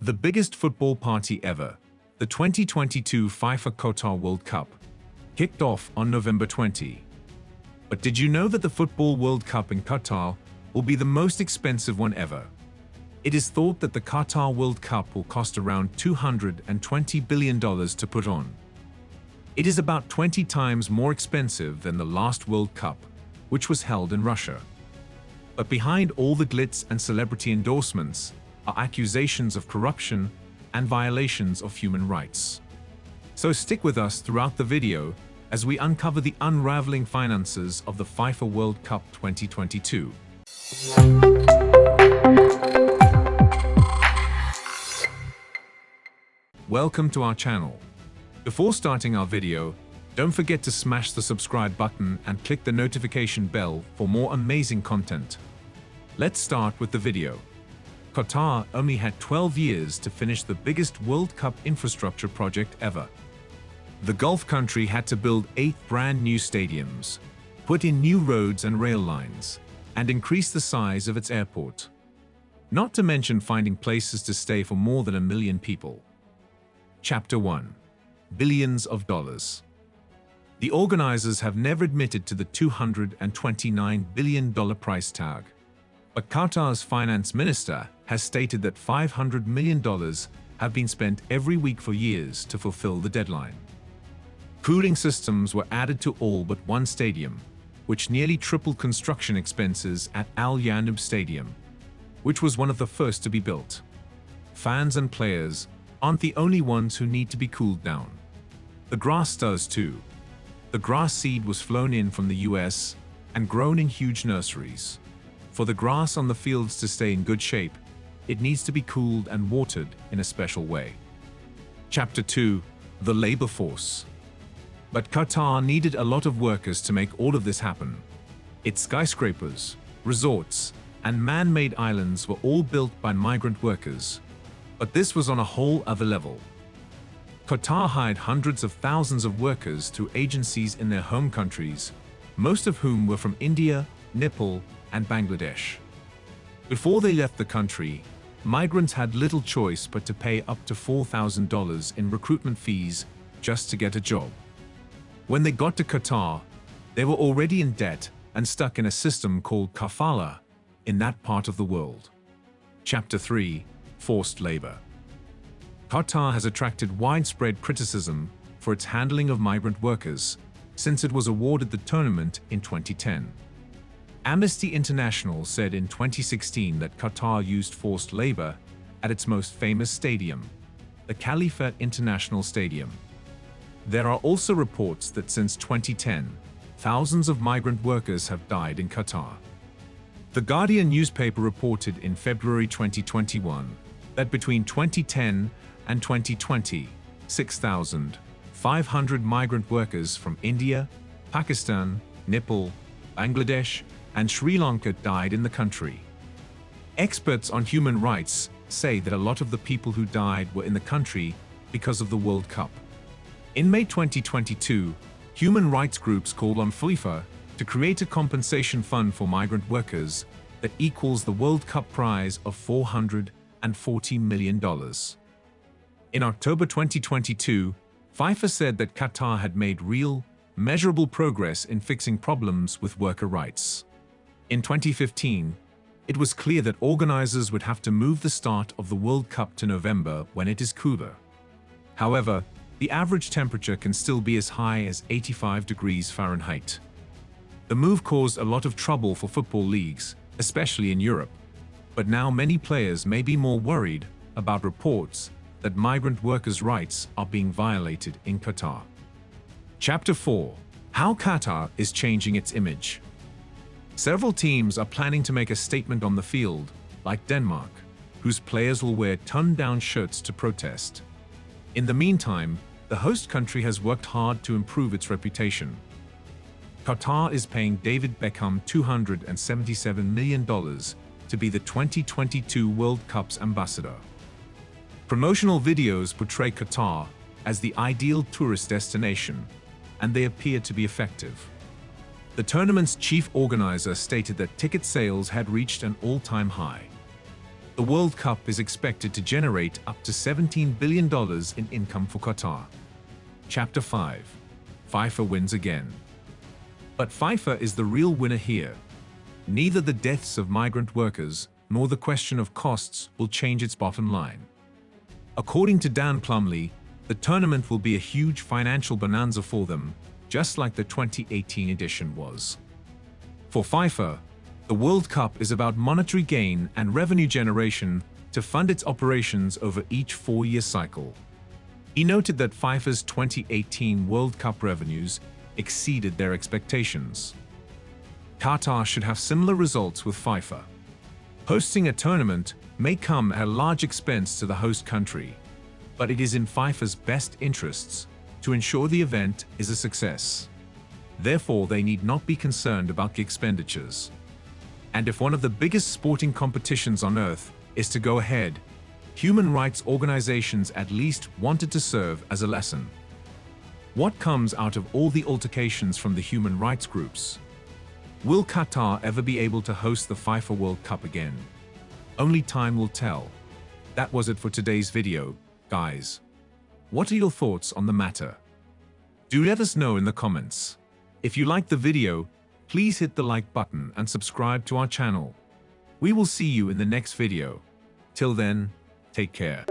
The biggest football party ever, the 2022 FIFA Qatar World Cup, kicked off on November 20. But did you know that the Football World Cup in Qatar will be the most expensive one ever? It is thought that the Qatar World Cup will cost around $220 billion to put on. It is about 20 times more expensive than the last World Cup, which was held in Russia. But behind all the glitz and celebrity endorsements are accusations of corruption and violations of human rights. So stick with us throughout the video as we uncover the unraveling finances of the FIFA World Cup 2022. Welcome to our channel. Before starting our video, don't forget to smash the subscribe button and click the notification bell for more amazing content. Let's start with the video. Qatar only had 12 years to finish the biggest World Cup infrastructure project ever. The Gulf country had to build 8 brand new stadiums, put in new roads and rail lines, and increase the size of its airport. Not to mention finding places to stay for more than 1 million people. Chapter 1. Billions of dollars. The organizers have never admitted to the $229 billion price tag, but Qatar's finance minister has stated that $500 million have been spent every week for years to fulfill the deadline. Cooling systems were added to all but one stadium, which nearly tripled construction expenses at Al Yanub Stadium, which was one of the first to be built. Fans and players aren't the only ones who need to be cooled down. The grass does too. The grass seed was flown in from the US and grown in huge nurseries. For the grass on the fields to stay in good shape, it needs to be cooled and watered in a special way. Chapter 2. The labor force. But Qatar needed a lot of workers to make all of this happen. Its skyscrapers, resorts, and man-made islands were all built by migrant workers. But this was on a whole other level. Qatar hired hundreds of thousands of workers through agencies in their home countries, most of whom were from India, Nepal, and Bangladesh. Before they left the country, migrants had little choice but to pay up to $4,000 in recruitment fees just to get a job. When they got to Qatar, they were already in debt and stuck in a system called kafala in that part of the world. Chapter 3. Forced labor. Qatar has attracted widespread criticism for its handling of migrant workers since it was awarded the tournament in 2010. Amnesty International said in 2016 that Qatar used forced labor at its most famous stadium, the Khalifa International Stadium. There are also reports that since 2010, thousands of migrant workers have died in Qatar. The Guardian newspaper reported in February 2021 that between 2010 and 2020, 6,500 migrant workers from India, Pakistan, Nepal, Bangladesh, and Sri Lanka died in the country. Experts on human rights say that a lot of the people who died were in the country because of the World Cup. In May 2022, human rights groups called on Pfeiffer to create a compensation fund for migrant workers that equals the World Cup prize of $440 million. In October 2022, Pfeiffer said that Qatar had made real, measurable progress in fixing problems with worker rights. In 2015, it was clear that organizers would have to move the start of the World Cup to November when it is cooler. However, the average temperature can still be as high as 85 degrees Fahrenheit. The move caused a lot of trouble for football leagues, especially in Europe. But now many players may be more worried about reports that migrant workers' rights are being violated in Qatar. Chapter 4. How Qatar is changing its image. Several teams are planning to make a statement on the field, like Denmark, whose players will wear turned-down shirts to protest. In the meantime, the host country has worked hard to improve its reputation. Qatar is paying David Beckham $277 million to be the 2022 World Cup's ambassador. Promotional videos portray Qatar as the ideal tourist destination, and they appear to be effective. The tournament's chief organizer stated that ticket sales had reached an all-time high. The World Cup is expected to generate up to $17 billion in income for Qatar. Chapter 5. Pfeiffer wins again. But Pfeiffer is the real winner here. Neither the deaths of migrant workers nor the question of costs will change its bottom line. According to Dan Plumley, the tournament will be a huge financial bonanza for them, just like the 2018 edition was. For Pfeiffer, the World Cup is about monetary gain and revenue generation to fund its operations over each 4-year cycle. He noted that Pfeiffer's 2018 World Cup revenues exceeded their expectations. Qatar should have similar results with Pfeiffer. Hosting a tournament may come at a large expense to the host country, but it is in Pfeiffer's best interests to ensure the event is a success. Therefore, they need not be concerned about the expenditures. And if one of the biggest sporting competitions on earth is to go ahead, human rights organizations at least wanted to serve as a lesson. What comes out of all the altercations from the human rights groups? Will Qatar ever be able to host the FIFA World Cup again? Only time will tell. That was it for today's video, guys. What are your thoughts on the matter? Do let us know in the comments. If you liked the video, please hit the like button and subscribe to our channel. We will see you in the next video. Till then, take care.